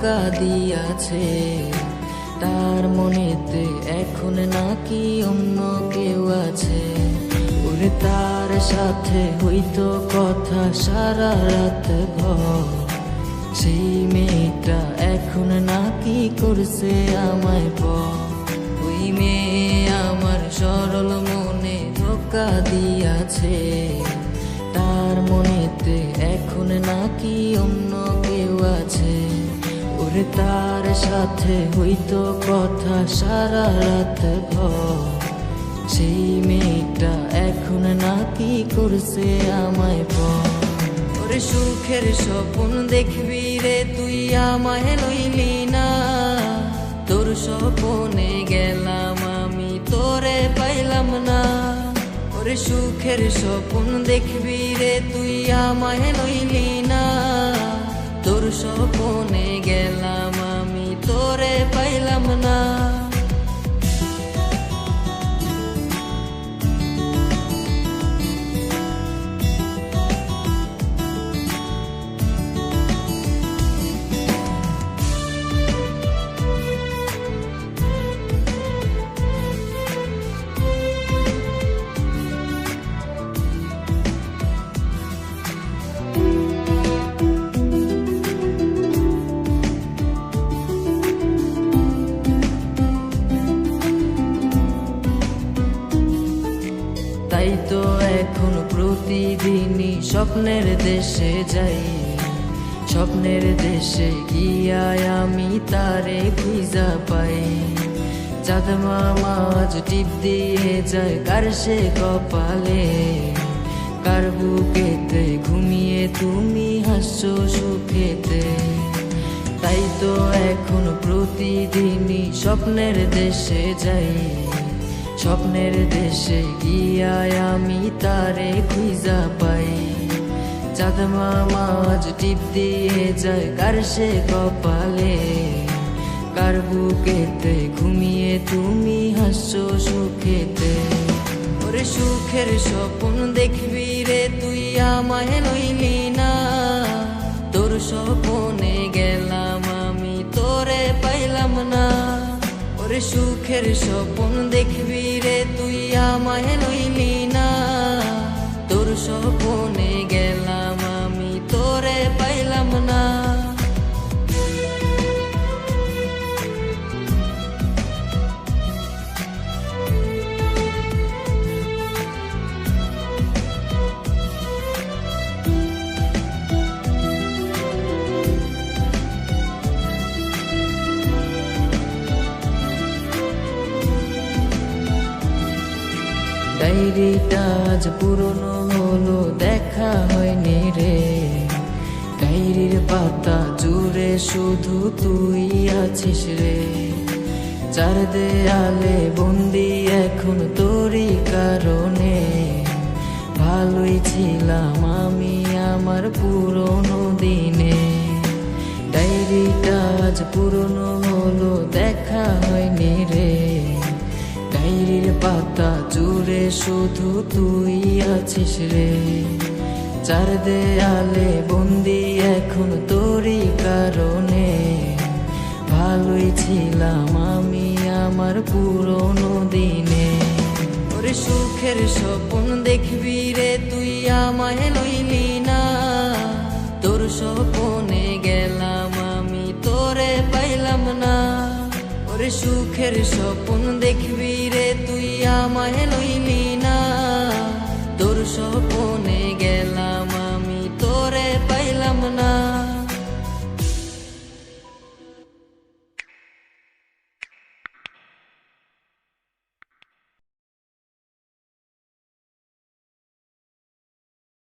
ধোঁকা দিয়াছে। তার মনেতে এখন নাকি অন্য কেউ আছে। ওরে তার সাথে হইতো কথা সারা রাত ভর, সেই মেয়েটা এখন নাকি করছে আমায় পর। ওই মেয়ে আমার সরল মনে ধোঁকা দিয়াছে। তার মনেতে এখন নাকি অন্য কেউ আছে। ওরে তার সাথে হইতো কথা সারা রাত ভর, সেই মেয়েটা এখন নাকি করছে আমায় পর। ওরে সুখের স্বপ্ন দেখবি রে তুই আমায় লইলি না, তোর স্বপ্নে গেলাম আমি তোরে পাইলাম না। ওরে সুখের স্বপ্ন দেখবি রে তুই আমায় লইলি না, তোর স্বপ্নে গেলাম আমি তোরে পাইলাম না। তাই তো এখন প্রতিদিনই স্বপ্নের দেশে যাই। স্বপ্নের দেশে গিয়া আমি তারে খুঁজা পাই। চাঁদ মামা আজ টিপ দিয়ে যায় কার সে কপালে, কার বুকেতে ঘুমিয়ে তুমি হাসছো সুখেতে। তাই তো এখন প্রতিদিনই স্বপ্নের দেশে যাই। স্বপ্নের দেশে গিয়া আমি তারে খুঁজা পাই। চাঁদ মামা আজ টিপ দিয়ে যায় কার সে কপালে, কার বুকেতে ঘুমিয়ে তুমি হাসছো সুখেতে। ওরে সুখের স্বপ্ন দেখবি রে তুই আমায় লইলি না, তোর স্বপ্নে গেলাম আমি তোরে পাইলাম না। ওরে সুখের স্বপ্ন দেখবি রে তুই আমায় লইলি না, তোর স্বপ্নে গেলাম আমি তোরে পাইলাম না। ডায়েরিটা আজ পুরনো হলো দেখা হয়নি রে। ডায়েরির পাতা জুড়ে শুধু তুই আছিস রে। চার দেয়ালে বন্দি এখন তোরই কারণে। ভালোই ছিলাম আমি আমার পুরনো দিনে। ডায়েরিটা আজ পুরনো হলো দেখা হয়নি রে। ডায়েরির পাতা জুড়ে শুধু তুই আছিস রে। চার দেয়ালে বন্দি এখন তোরই কারণে। ভালোই ছিলাম আমি আমার পুরনো দিনে। ওরে সুখের স্বপ্ন দেখবি রে তুই আমায় লইলি না, তোর স্বপ্নে গেলাম আমি তোরে পাইলাম না। ওরে সুখের স্বপ্ন দেখবি রে তুই আমায় লইলি না, তোর স্বপ্ন